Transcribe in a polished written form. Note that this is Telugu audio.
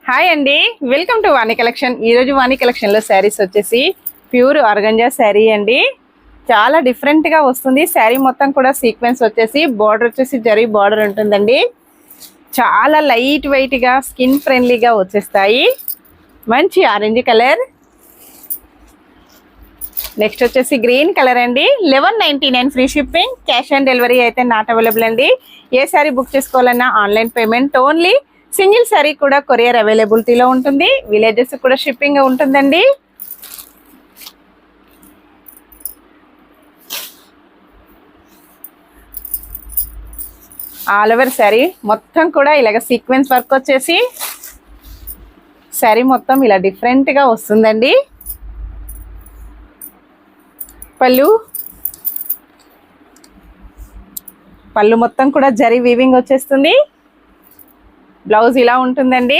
హాయ్ అండి, వెల్కమ్ టు వాణి కలెక్షన్. ఈరోజు వాణి కలెక్షన్లో శారీస్ వచ్చేసి ప్యూర్ ఆర్గంజా శారీ అండి. చాలా డిఫరెంట్గా వస్తుంది. శారీ మొత్తం కూడా సీక్వెన్స్ వచ్చేసి బార్డర్ వచ్చేసి జరీ బార్డర్ ఉంటుందండి. చాలా లైట్ వెయిట్గా స్కిన్ ఫ్రెండ్లీగా వచ్చేస్తాయి. మంచి ఆరెంజ్ కలర్. నెక్స్ట్ వచ్చేసి గ్రీన్ కలర్ అండి. 1199 free shipping. Cash on delivery అయితే నాట్ అవైలబుల్ అండి. ఏ శారీ బుక్ చేసుకోవాలన్నా online payment only. Single sari కూడా కొరియర్ అవైలబిలిటీలో ఉంటుంది. విలేజెస్ కూడా షిప్పింగ్ ఉంటుందండి. ఆల్ ఓవర్ శారీ మొత్తం కూడా ఇలాగ సీక్వెన్స్ వర్క్ వచ్చేసి శారీ మొత్తం ఇలా డిఫరెంట్గా వస్తుందండి. పళ్ళు మొత్తం కూడా జరీ వీవింగ్ వచ్చేస్తుంది. బ్లౌజ్ ఇలా ఉంటుందండి.